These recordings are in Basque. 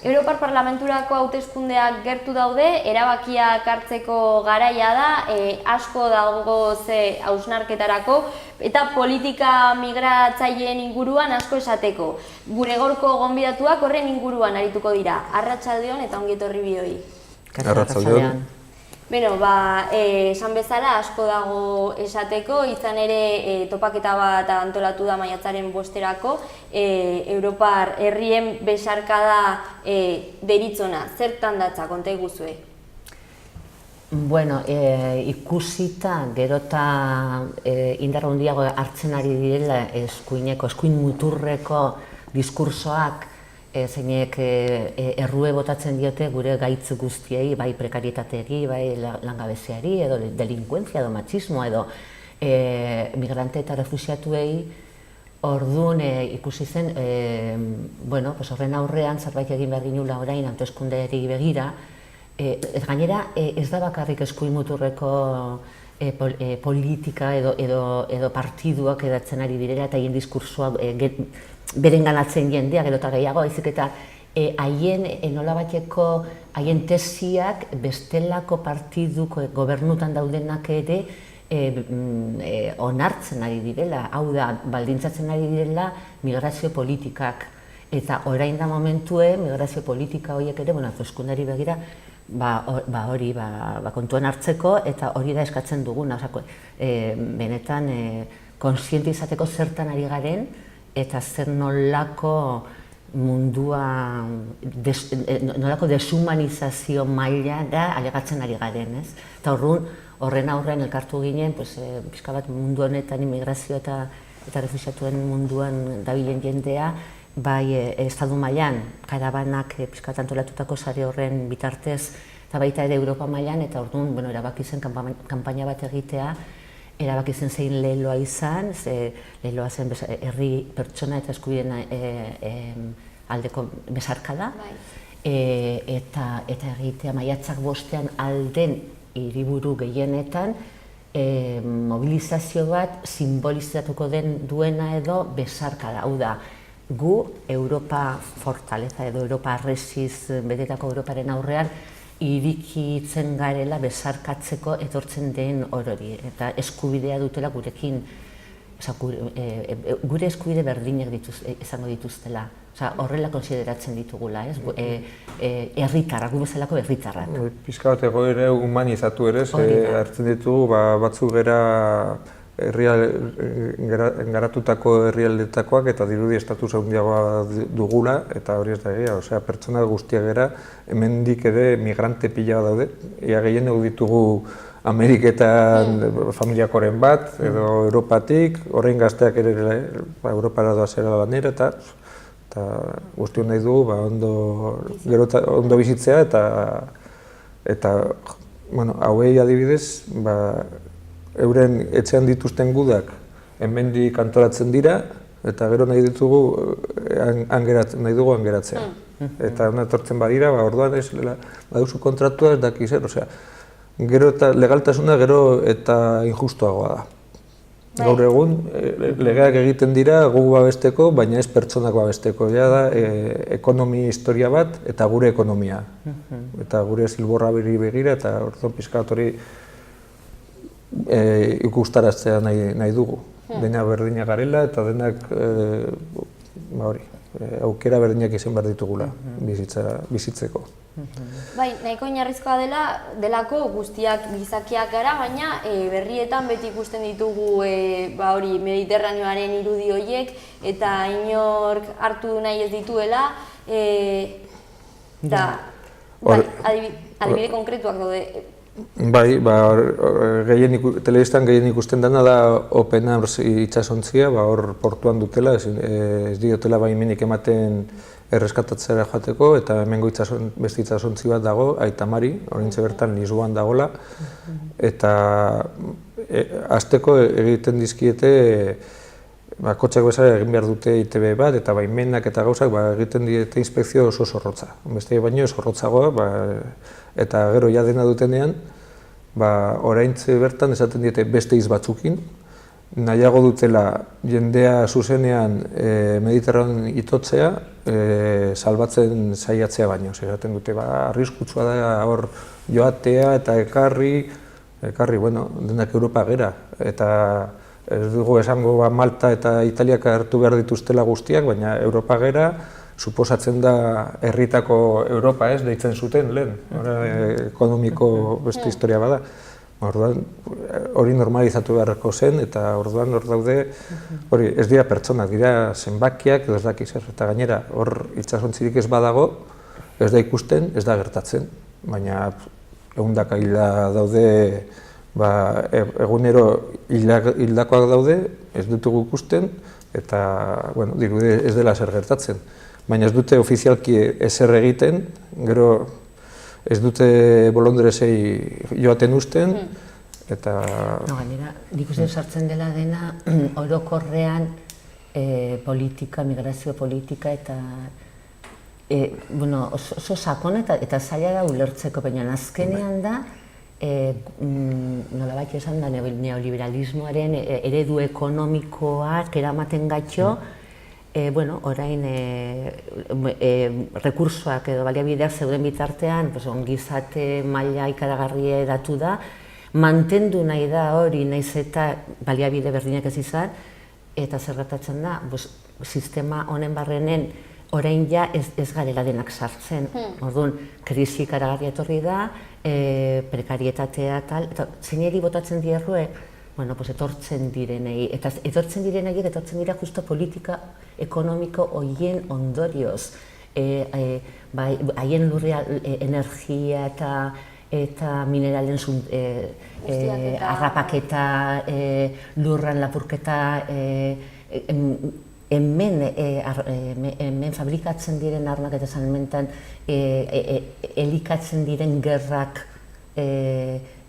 Europar Parlamenturako hauteskundeak gertu daude, erabakiak hartzeko garaia da, asko dago ze hausnarketarako, eta politika migratzaileen inguruan asko esateko. Gure gaurko gonbidatuak horren inguruan arituko dira. Arratsaldeon eta ongi etorri bioi. Arratsaldeon. Beno, esan bezala asko dago esateko, izan ere topaketa bat antolatu da maiatzaren 5erako, Europar herrien besarkada deritzona. Zertan datza, konta iguzue? Bueno, ikusita gero eta indar handiago hartzen ari direla eskuin muturreko diskursoak zeinek errue botatzen diote gure gaitz guztiei, bai prekarietateari, bai langabeziari, edo delinkuentzia, edo matxismoa, edo migrante eta refusiatuei. Orduan ikusi zen, horren aurrean zerbait egin behar ginula orain hauteskundeari begira. Gainera, ez da bakarrik eskuin muturreko politika edo partiduak edatzen ari direla eta haien diskursoa berenganatzen jendea gero eta gehiago, baizik eta haien nolabaiteko haien tesiak bestelako partiduko gobernutan daudenak ere onartzen ari direla, hau da, baldintzatzen ari direla migrazio politikak. Eta orain da momentue, migrazio politika horiek ere, hauteskundari begira, kontuan hartzeko eta hori da eskatzen duguna, benetan kontziente izateko zertan ari garen eta zer nolako mundua, nolako deshumanizazio mailara alegatzen ari garen, ez? Eta horren aurrean elkartu ginen, pixka bat mundu honetan immigrazio eta refusiatuen munduan dabilen jendea, bai estatu mailan, karabanak pixka bat antolatutako sare horren bitartez, eta baita ere Europa mailan, eta orduan erabaki zen kanpaina bat egitea, erabaki zen zein leloa izan, leloa zen herri pertsona eta eskubideen aldeko besarkada, eta egitea maiatzak 5ean alden hiriburu gehienetan, mobilizazio bat simbolizatuko duena edo besarkada, hau da, gu Europa fortaleza edo Europa arresiz betetako Europaren aurrean irikitzen garela besarkatzeko etortzen den orori eta eskubidea dutela gurekin, gure eskubide berdinak izango dituztela, horrela konsideratzen ditugula, herritarrak, gu bezalako herritarrak. Pixka bat egoera humanizatu ere, hartzen ditugu batzuk gera garatutako herrialdetakoak eta dirudi estatus handiagoa dugula eta hori ez da egia, pertsona guztiak gara hemendik ere migrante pila daude. Ia gehien ditugu Ameriketan familiakoren bat edo Europatik, orain gazteak ere Europara doazela lanera eta guztion nahi dugu ondo bizitzea eta hauei adibidez euren etxean dituzten gudak hemendik antolatzen dira eta gero nahi dugu angeratzea. Eta etortzen badira, orduan ez baduzu kontratua ez daki zer, gero eta legaltasuna gero eta injustuagoa da. Gaur egun legeak egiten dira gu babesteko, baina ez pertsonak babesteko. Ja da ekonomi historia bat eta gure ekonomia. Eta gure zilborra begira eta orduan pixka bat hori ikustaraztea nahi dugu. Dena berdina garela eta denak aukera berdinak izan behar ditugula bizitzeko. Bai, nahiko oinarrizkoa delako guztiak gizakiak gara, baina berrietan beti ikusten ditugu Mediterraneoaren irudi horiek eta inork hartu nahi ez dituela. Adibide konkretuak daude. Bai, telebistan gehien ikusten dena da Open Arms itsasontzia, hor portuan dutela, ez diotela baimenik ematen erreskatatzera joateko, eta hemengo beste itsasontzi bat dago, Aita Mari, oraintxe bertan Lisboan dagoela, eta hasteko egiten dizkiete kotxeak bezala egin behar dute ITB bat, eta baimenak eta gauzak egiten diete inspekzio oso zorrotza. Beste baino zorrotzagoa, eta gero ja dena dutenean, oraintxe bertan esaten diete beste hitz batzukin, nahiago dutela jendea zuzenean Mediterranean itotzea, salbatzen saiatzea baino. Esaten dute, arriskutsua da hor joatea eta ekarri, bueno, denak Europa gera. Eta ez dugu esango Malta eta Italiak hartu behar dituztela guztiak, baina Europa gera, suposatzen da herritako Europa ez, deitzen zuten lehen, ekonomiko beste historia bada. Orduan, hori normalizatu beharreko zen, eta orduan hor daude, hori ez dira pertsonak, dira zenbakiak edo ez dakiz zer. Eta gainera, hor itsasontzirik ez badago, ez da ikusten, ez da gertatzen. Baina ehundaka hilda daude, egunero hildakoak daude, ez dutugu ikusten, eta dirudi ez dela zer gertatzen. Baina ez dute ofizialki ezer egiten, gero ez dute bolondresei joaten usten, eta... Gainera, nik uste sartzen dela dena orokorrean politika, migrazio politika eta oso sakon eta zaila da ulertzeko, baina azkenean da nolabait esan da neoliberalismoaren eredu ekonomikoak eramaten gaitxo, orain rekursoak edo baliabideak zeuden bitartean ongizate maila ikaragarria edatu da, mantendu nahi da hori nahiz eta baliabide berdinak ez izan, eta zer gertatzen da, sistema honen barrenen orain ja ez garela denak sartzen. Orduan, krisi ikaragarria etorri da, prekarietatea tal, eta zeineri botatzen dierrue, etortzen direnei, eta etortzen direnei etortzen dira justo politika ekonomiko horien ondorioz. Haien lurrean energia eta mineralen harrapaketa, lurran lapurketa, hemen fabrikatzen diren armak eta salmentan elikatzen diren gerrak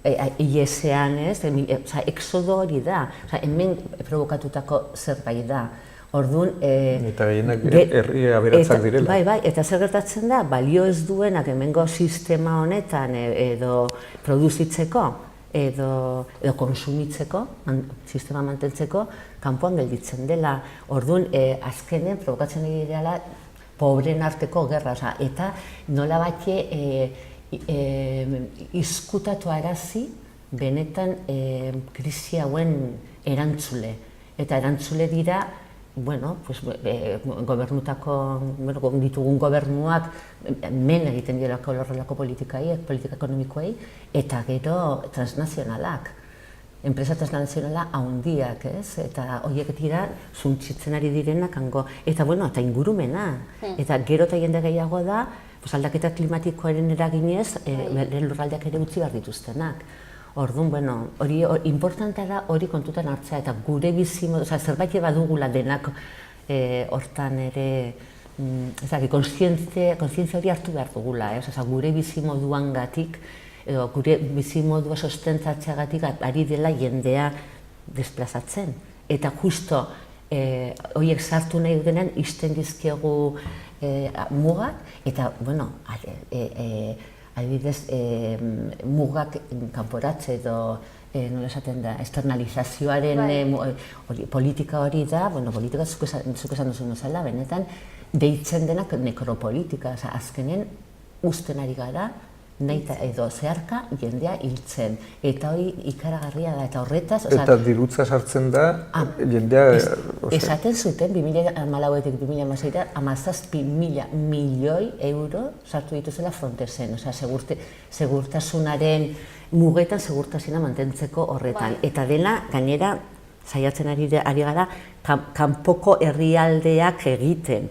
IES-ean, exodo hori da, hemen provokatutako zerbait da. Orduan... Eta gehienak herri aberatzak direla. Bai, eta zer gertatzen da, balio ez duenak hemengo sistema honetan edo produzitzeko, edo konsumitzeko, sistema mantentzeko, kanpoan gelditzen dela. Orduan, azkenen provokatzen direla pobren arteko gerra, eta nola batxe izkutatu arazi benetan krisi hauen erantzule. Eta erantzule dira, gobernutako, ditugun gobernuak men egiten direlako horrelako politika ekonomikoei, eta gero transnazionalak. Enpresa transnazionala handiak, eta horiek dira suntsitzen ari direnak hango. Eta ingurumena, eta gero eta jende gehiago da, aldaketa klimatikoaren eraginez, lurraldeak ere utzi behar dituztenak. Orduan, hori importantea da hori kontutan hartzea, eta gure bizimodu, zerbait badugula denak hortan ere, kontzientzia hori hartu behar dugula, gure bizimoduan gatik, gure bizimodua sostentzatzeagatik ari dela jendea desplazatzen. Eta justo horiek sartu nahi dutenean ixten dizkiegu mugak, eta, adibidez, mugak kanporatze edo, nola esaten da, externalizazioaren politika hori da, politika zuk esan duzun bezala, benetan, deitzen denak nekropolitika, azkenen usten ari gara, nahi edo zeharka jendea hiltzen. Eta hori ikaragarria da, eta horretaz... Eta dirutza sartzen da jendea... Esaten zuten, 2014-etik 2016-ra, 17.000 milioi euro sartu dituzela Frontexen, segurtasunaren mugetan segurtasuna mantentzeko horretan. Eta dela, gainera, saiatzen ari gara, kanpoko herrialdeak egiten,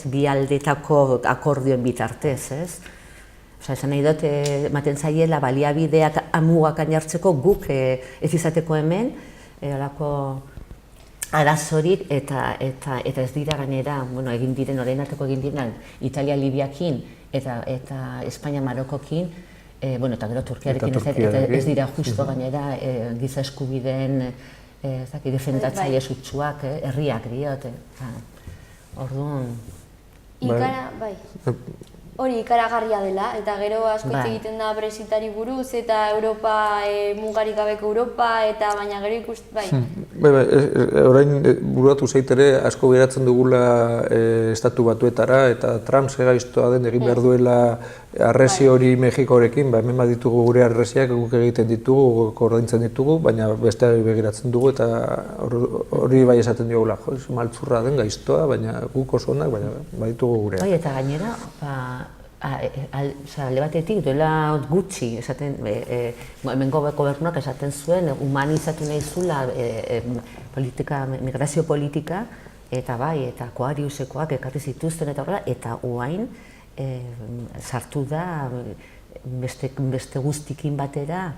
bi aldetako akordioen bitartez, esan nahi dut, ematen zaiela baliabideak mugak jartzeko guk ez izateko hemen, alako arazorik eta ez dira gainera, egin diren, orain arteko egin diren, Italia-Libiakin eta Espainia-Marokokin, eta gero Turkiarekin ez dira justo gainera giza eskubideen defendatzaile sutsuak, herriak diot. Orduan... Ikara, bai. hori ikaragarria dela, eta gero asko hitz egiten da Brexitari buruz, eta Europa, mugarik gabeko Europa, eta baina gero bai. Orain buruatu zaitere asko beratzen dugula estatu batuetara, eta Trump segaiztoa den egin behar duela arresi hori Mexikorekin, hemen baditugu gure arresiak, guk egiten ditugu, guk ordaintzen ditugu, baina besteari begiratzen dugu, eta hori bai esaten diogula, maltzurra den gaiztoa, baina guk oso onak, baina baditugu gurea. Bai, eta gainera, alde batetik duela gutxi, hemen gobernuak esaten zuen, humanizatu nahi zula migrazio politika, eta bai, eta Aquariusekoak ekarri zituzten eta horrela, eta oain sartu da beste guztikin batera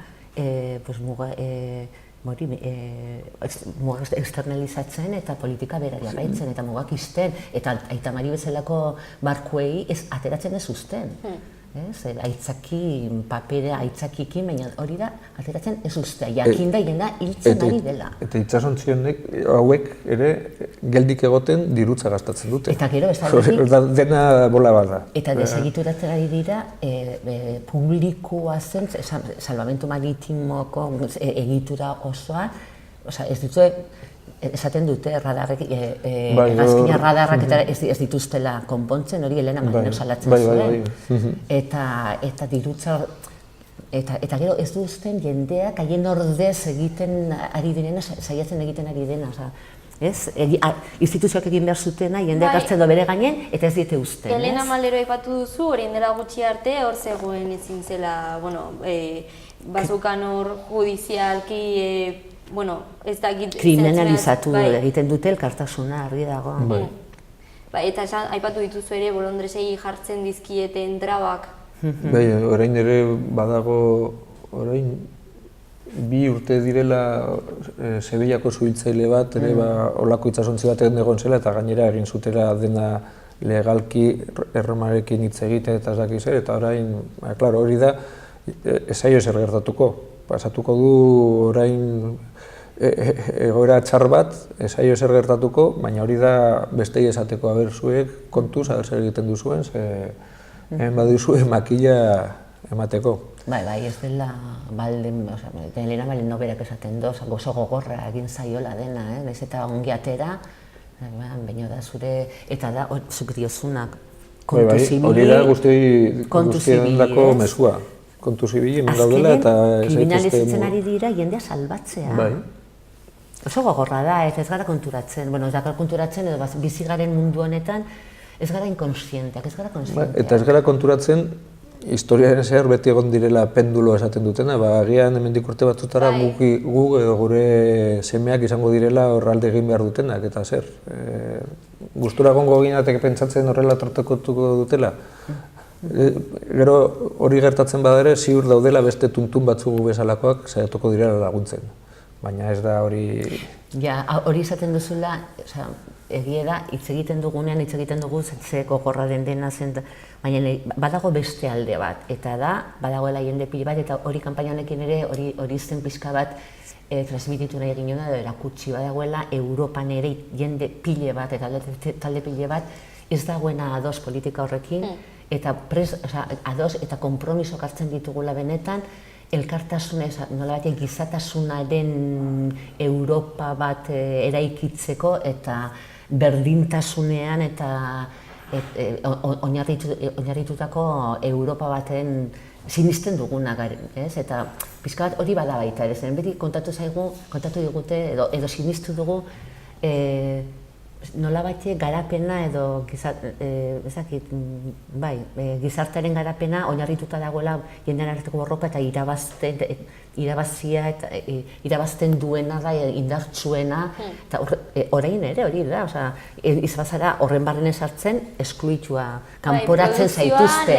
mugak externalizatzen eta politika bera jarraitzen eta mugak izten, eta Aita Mari bezalako barkuei ateratzen ez uzten. Aitzaki, papera aitzakikin, baina hori da ateratzen ez uztea, jakinda jena hiltzen ari dela. Eta itxasontzionek hauek ere geldik egoten dirutza gastatzen dute. Eta gero, dena bola bat da. Eta desegituratzen ari dira, publikoa zen, salbamentu maritimoko egitura osoa, ez dute, esaten dute hegazkina radarrak eta ez dituztela konpontzen, hori Elena Marinek salatzen zuen. Eta dirutza, eta gero ez duzten jendeak haien ordez egiten ari direna, saiatzen egiten ari dena. Instituzioak egin behar zutena, jendeak hartzen du bere gainen, eta ez diete uzten. Elena Malero aipatu duzu, orain dela gutxi arte, hor zegoen ezin zela, bazukan hor judizialki, ez dakit... Kriminalizatu egiten dute elkartasuna, argi dago. Eta aipatu dituzu ere, bolondresei jartzen dizkieten trabak. Orain ere badago, orain 2 urte direla Sevillako zuhiltzaile bat, ere olako itsasontzi bat egon zela, eta gainera egin zutela dena legalki Erromarekin hitz egiten eta ez dakiz ere, eta orain, hori da, ez zaio ezer gertatuko. Pasatuko du orain egoera txar bat, ez zaio ezer gertatuko, baina hori da bestei esateko zuek kontuz, zer egiten duzuen, hemen baduzue makila emateko. Bai, ez dela balden, Elena Maleno berak esaten doz, gozo gogorra egin zaiola dena, ez eta ongi atera, baina da zure, eta da, zuk diozunak, kontu zibili, hori da guztien dako mesua. Kontu zibili, hemen gaudela eta... Kriminalizatzen ari dira jendea salbatzea. Oso gogorra da, ez gara konturatzen. Ez gara konturatzen, edo bizi garen mundu honetan, ez gara inkonsienteak, ez gara konsienteak. Eta ez gara konturatzen, historiaren zehar beti egon direla pendulo esaten dutena, agian hemendik urte batzutara gu edo gure semeak izango direla horralde egin behar dutenak, eta zer. Gustura egongo ginatek pentsatzen horrela tortekotuko dutela. Gero hori gertatzen badare, ziur daudela beste tuntun batzugu bezalakoak saiatuko direla laguntzen. Baina ez da hori... Hori izaten duzula, egia da, hitz egiten dugunean, hitz egiten dugu ze gogorra den dena zen, baina badago beste alde bat, eta da, badagoela jende pile bat, eta hori kanpaina honekin ere, hori zen pixka bat transmititu nahi egin da, erakutsi badagoela Europan ere jende pile bat, eta talde pile bat, ez dagoena ados politika horrekin, eta ados eta konpromisoak hartzen ditugula benetan, elkartasuna, nolabait gizatasunaren Europa bat eraikitzeko eta berdintasunean eta oinarritutako Europa baten sinisten duguna, eta pixka bat hori bada baita ere, beti kontatu digute edo sinistu dugu nolabait garapena edo gizartearen garapena oinarrituta dagoela jendean arteko borroka eta irabazten duena da indartsuena, eta orain ere hori da, izbazara horren barren esartzen eskluitua, kanporatzen zaituzte,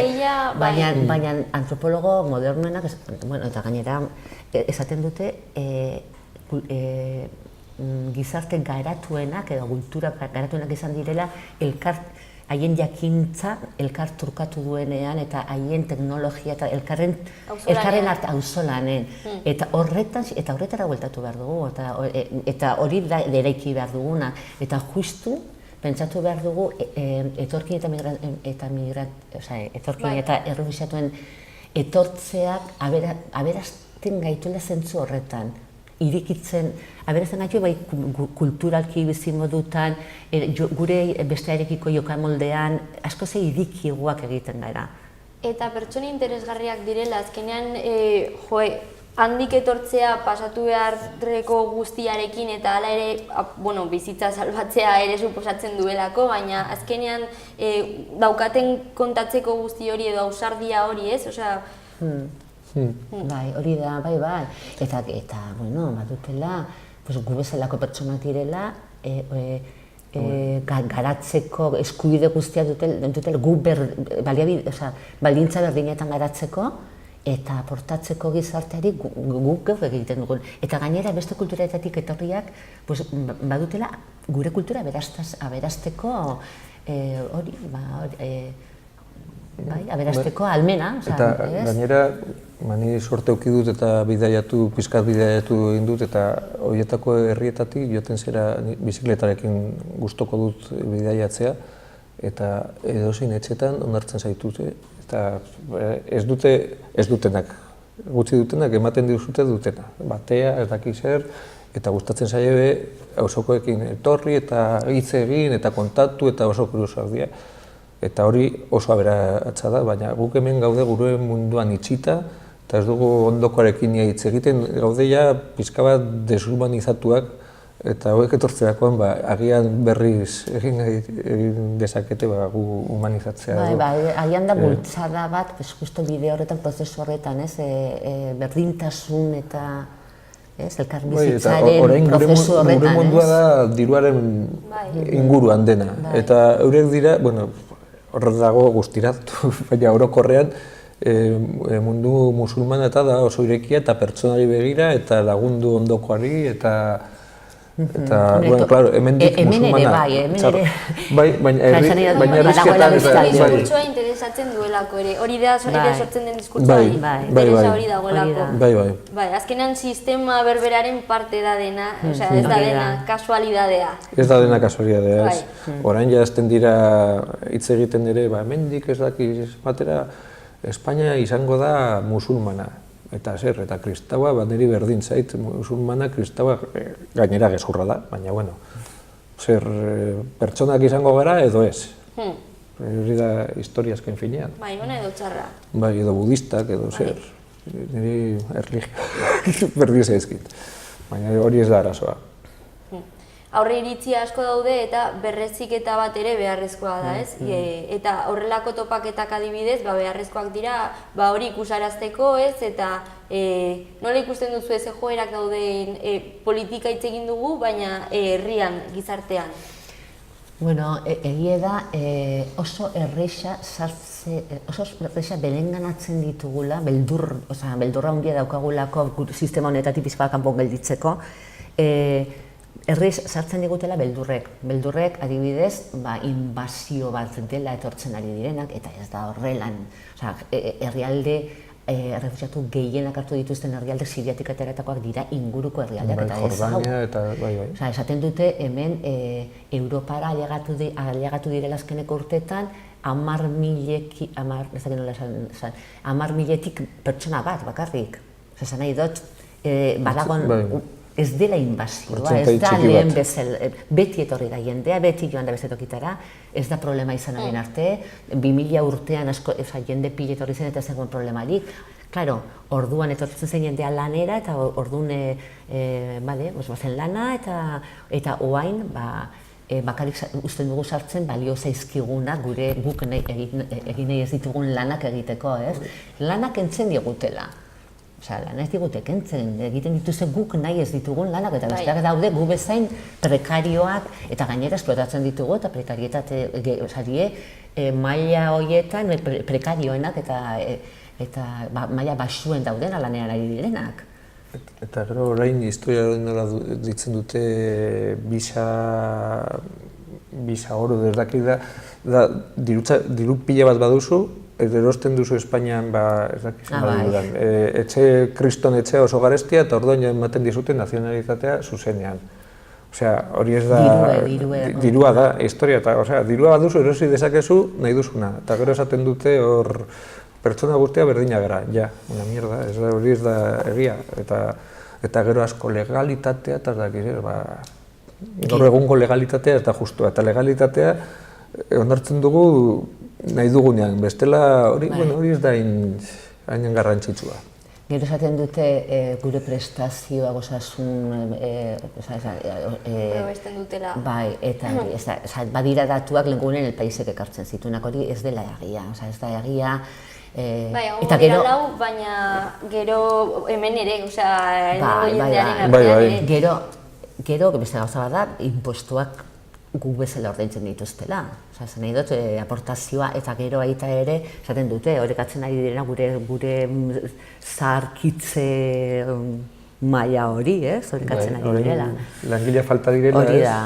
baina antropologo modernoenak, eta gainera esaten dute gizarte garatuenak edo kultura garatuenak izan direla haien jakintza elkar trukatu duenean eta haien teknologia eta elkarren auzolanen. Eta horretara bueltatu behar dugu, eta hori da eraiki behar duguna. Eta justu pentsatu behar dugu etorkin eta errefuxiatuen etortzeak aberazten gaituela zentzu horretan. Irikitzen, aberazten gaitu bai kulturalki bizimodutan, gure bestearekiko jokamoldean, asko ze irikiguak egiten gara. Eta pertsona interesgarriak direla, azkenean handik etortzea pasatu beharreko guztiarekin eta hala ere bizitza salbatzea ere suposatzen duelako, baina azkenean daukaten kontatzeko guzti hori edo ausardia hori, ez? Bai, hori da, bai. Eta, badutela, gu bezalako pertsonak direla, garatzeko eskubide guztiak dutela, gu baldintza berdinetan garatzeko, eta aportatzeko gizarteari guk gaur egiten dugun. Eta gainera beste kulturetatik etorriak badutela gure kultura aberasteko aberasteko almena. Eta gainera, ni sorte auki dut eta pizkat bidaiatu egin dut, eta horietako herrietatik joten zera bizikletarekin gustoko dut bidaiatzea, eta edozein etxetan onartzen zaitute. Eta ez dutenak, gutxi dutenak, ematen dizute dutena. Batea, ez daki zer, eta gustatzen zaie auzokoekin etorri eta hitz egin eta kontatu eta oso kuriosoak dira. Eta hori oso aberatsa da, baina guk hemen gaude gure munduan itxita, eta ez dugu ondokoarekin hitz egiten, gaude ja pixka bat deshumanizatuak, eta hauek etortzerakoan agian berriz egin dezakete gu humanizatzea. Agian da bultzada bat, justo bide horretan, prozesu horretan, berdintasun eta elkarbizitzaren prozesu horretan. Gure mundua da diruaren inguruan dena, eta eurek dira, horret dago guztiratu, baina orokorrean mundu musulmana eta da oso irekia eta pertsonari begira eta lagundu ondokoari eta claro, hemendik musulmana. Baina errizketan diskurtsoa interesatzen duelako ere, hori da sortzen den diskurtsoa interesa hori dagoelako. Azkenean sistema berberaren parte da dena, ez da dena kasualidadea. Ez da dena kasualidadea, ez. Orain jazten dira hitz egiten ere, hemendik ez dakiz batera, Espainia izango da musulmana. Eta zer, eta kristaua, niri berdin zait, musulmana, kristaua, gainera gezurra da, baina, zer, pertsonak izango gara edo ez. Hori da historia azken finean. Bai, ona edo txarra. Bai, edo budistak, edo zer. Niri erlijio berdin zaizkit. Baina hori ez da arazoa. Aurre iritzi asko daude eta berreziketa bat ere beharrezkoa da, ez? Eta horrelako topaketak adibidez, beharrezkoak dira, hori ikusarazteko, ez? Eta nola ikusten duzu ez joerak dauden politika hitz egin dugu, baina herrian, gizartean? Egia da oso erresa berenganatzen ditugula, beldurra handia daukagulako sistema honetatik pixka bat kanpon gelditzeko, errez sartzen digutela beldurrek. Beldurrek, adibidez, inbasio bat dela etortzen ari direnak, eta ez da horrelan. Herrialde, errefuxiatu gehienak hartu dituzten herrialde siriatik ateratakoak dira inguruko herrialdeak, eta ez hau. Esaten dute, hemen Europara ailegatu direla azkeneko urteetan, 10.000 pertsona bat bakarrik. Esan nahi dut, badagon ez dela inbasioa, ez da lehen bezala, beti etorri da jendea, beti joan da beste tokitara, ez da problema izanaren arte, 2000 urtean jende pila etorri zen eta ez zegoen problemarik. Claro, orduan etortzen zen jendea lanera eta orduan bazen lana eta oain bakarrik usten dugu sartzen balio zaizkiguna guk egin nahi ez ditugun lanak egiteko, ez? Lanak entzen digutela. Lana ez digute kentzen, egiten dituzte guk nahi ez ditugun lanak, eta besteak daude gu bezain prekarioak eta gainera esplotatzen ditugu eta prekarietate maila horietan prekarioenak eta maila basuen dauden lanean ari direnak. Eta gero orain historia nola ditzen dute bisa oro derdakik da diru pila bat baduzu, erosten duzu Espainian, ez dakiz, kriston etxea oso garestia, eta orduan ematen dizute nazionalitatea zuzenean. Osea, hori ez da, dirua da, historia, eta dirua baduzu erosi dezakezu nahi duzuna, eta gero esaten dute hor pertsona guztia berdina gara, ja, una mierda, hori ez da egia, eta gero asko legalitatea, eta gaur egungo legalitatea ez da justua, eta legalitatea onartzen dugu nahi dugunean, bestela hori ez da hain garrantzitsua. Gero esaten dute gure prestazioa gozasun... Probesten dutela. Bai, eta badira datuak lehengunen el paisek ekartzen zituenak, hori ez dela egia, ez da egia. Bai, hau dira lau, baina gero hemen ere, jendearen artean. Gero, beste gauza bat da, impostuak guk bezala ordaintzen dituztela. Esan nahi dut, aportazioa eta gero aita ere, esaten dute, horrekatzen ari direna gure zaharkitze maila hori, horrekatzen ari direla. Langilea falta direla, hori da.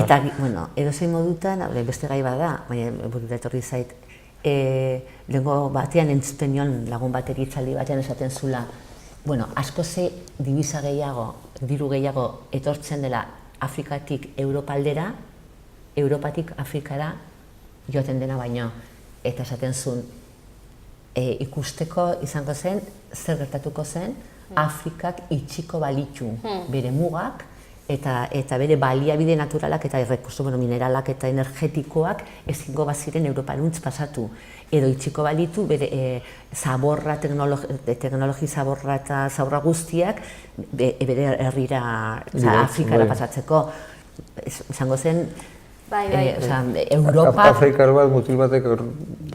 Eta, edozein modutan, beste gai bada, baina burura etorri zait, lehenko batean entzuten nion lagun batek hitzaldi batean esaten zula, asko ze dibiza gehiago, diru gehiago etortzen dela Afrikatik Europaldera, Europatik Afrikara joaten dena baino, eta esaten zuen ikusteko izango zen, zer gertatuko zen, Afrikak itxiko balitu bere mugak, eta bere baliabide naturalak eta errekurso mineralak eta energetikoak ezingo baziren Europaruntz pasatu. Edo itxiko balitu bere zaborra, teknologi zaborra eta zaborra guztiak bere herrira, Afrikara pasatzeko. Izango zen, Europa... Afrikar bat, mutil batek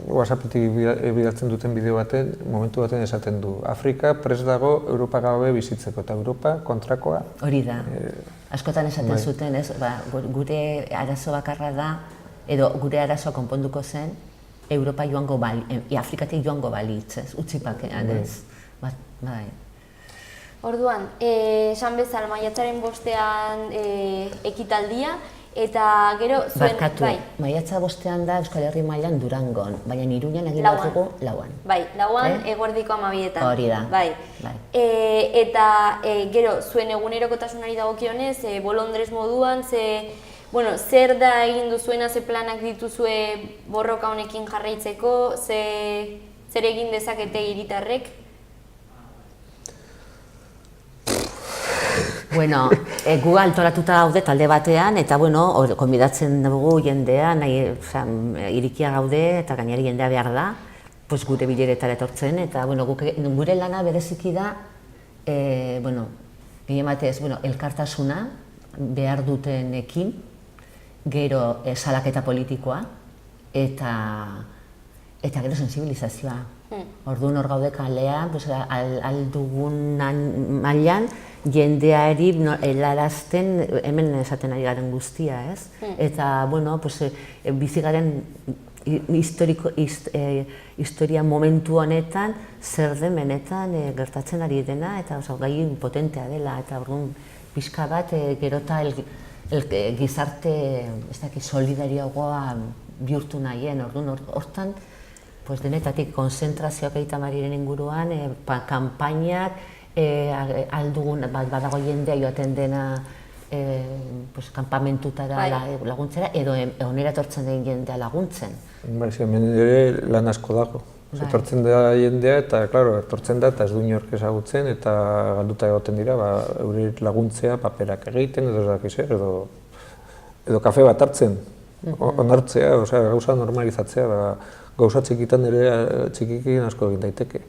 WhatsAppetik bidaltzen duten bideo baten, momentu baten esaten du. Afrika prest dago Europa gabe bizitzeko, eta Europa kontrakoa. Hori da. Askotan esaten zuten, gure arazo bakarra da, edo gure arazoa konponduko zen, Europa joango bali, Afrikatik joango balitz, utzipakean, ez. Bai. Orduan, esan bezala, maiatzaren 5ean ekitaldia, eta gero zuen... Barkatu, maiatza 5ean da Euskal Herri mailan Durangon, baina Iruñan egin bat dugu lauan. Bai, lauan eguerdiko 12etan. Hori da. Bai. Eta gero zuen egunerokotasunari dagokionez, bolondrez moduan, zer da egin duzuena, ze planak dituzue borroka honekin jarraitzeko, zer egin dezakete hiritarrek? Gu altoratuta gaude talde batean, eta konbidatzen dugu jendea, irikia gaude eta gainari jendea behar da, gure bileretara etortzen, eta gure lana bereziki da, gehien batez, elkartasuna behar dutenekin, gero salaketa politikoa, eta gero sensibilizazioa. Orduan hor gaude kalean, aldugun mailan, jendeari helarazten hemen esaten ari garen guztia, ez? Eta, bizi garen historia momentu honetan, zer den benetan gertatzen ari dena, eta gai potentea dela, eta orduan pixka bat gerota gizarte solidarioagoa bihurtu nahien, orduan hortan denetatik konzentrazioak egiten mariren inguruan, kanpainak, aldugun badago jendea joaten dena kanpamentutara laguntzera, edo onera etortzen den jendea laguntzen. Hemen ere lan asko dago. Etortzen da jendea eta, etortzen da eta ez du inork ezagutzen eta galduta egoten dira, eure laguntzea, paperak egiten, edo kafe bat hartzen, onartzea, gauza normalizatzea, gauza txikitan ere txikikin asko egin daiteke.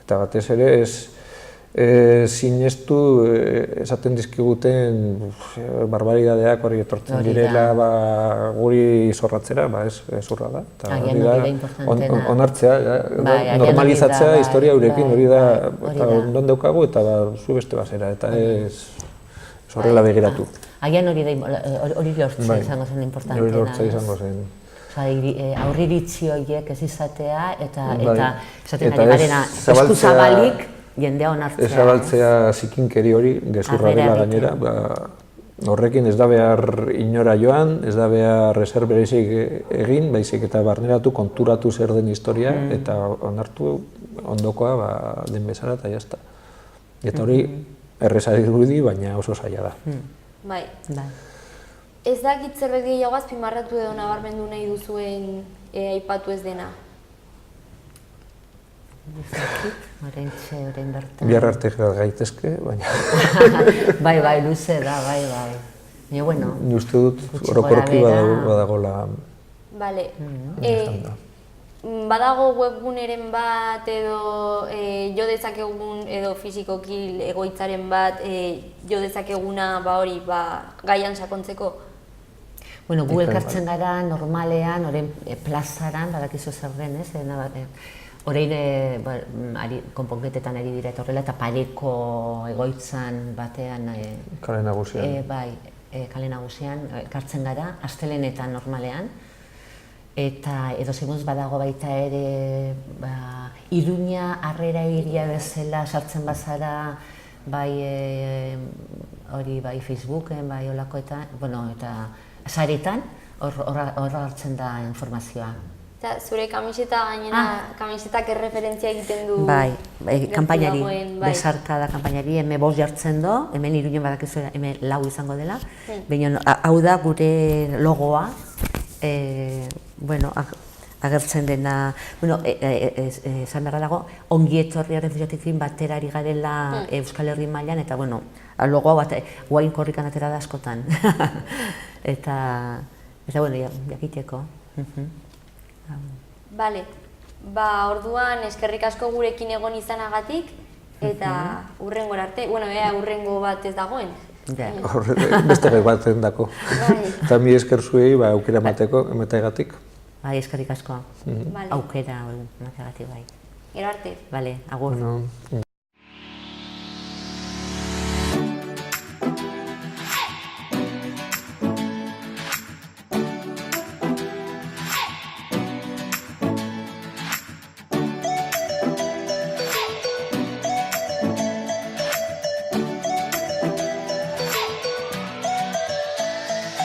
Eta batez ere sinestu esaten dizkiguten barbaridadeak hori etortzen direla guri zorratzera, ez zurra da. Onartzea, normalizatzea historia eurekin hori da ondon daukagu eta zu beste bazera, eta ez horrela begiratu. Agian hori lortzea izango zen importantena. Hori lortzea izango zen. Aurriritzi horiek ez izatea eta esaten ari garena eskuzabalik jendea onartzea. Ez abaltzea zikinkeri hori, gezurra dela gainera, horrekin ez da behar inora joan, ez da behar ezer bereizik egin, baizik eta barneratu, konturatu zer den historia, eta onartu ondokoa den bezala eta jazta. Eta hori errezari dirudi, baina oso zaila da. Bai. Ez dakit zerbait gehiago azpimarratu edo nabarmendu nahi duzuen aipatu ez dena. Orain bertan. Bihar arte gaitezke, baina... Bai, luze da, bai. Baina, bueno... Ni uste dut orokorki badagola... Bale. Badago webguneren bat edo jo dezakegun edo fisikoki egoitzaren bat jo dezakeguna hori gaian sakontzeko? Bueno, gu elkartzen gara normalean, orain plazaran, badakizu zer den, ez? Orain konponketetan ari dira eta horrela, eta pareko egoitzan batean... Kale nagusian. Bai, kale nagusian, elkartzen gara, astelenetan normalean. Eta edo zegoz badago baita ere, Iruña harrera iria bezala sartzen bazara, bai Facebooken, bai olakoetan, eta saretan, hor hartzen da informazioa. Eta zure kamiseta gainera, kamisetak erreferentzia egiten du... Bai, kanpainari, besarka da kanpainari, hemen 5 jartzen do, hemen Iruñan badakizu hemen 4 izango dela, baina hau da gure logoa, agertzen dena, esan behar dago, ongi etorri errefuxiatekin batera ari garela Euskal Herri mailan, eta logoa bat, guain korrikan atera da askotan. Eta, jakiteko. Bale, orduan eskerrik asko gurekin egon izanagatik, eta hurrengora arte, hurrengo bat ez dagoen. Beste gai bat dako. Eta mi esker zuei aukera emateagatik. Bai, eskerrik asko. Aukera emateagatik, bai. Gero arte. Bale, agur.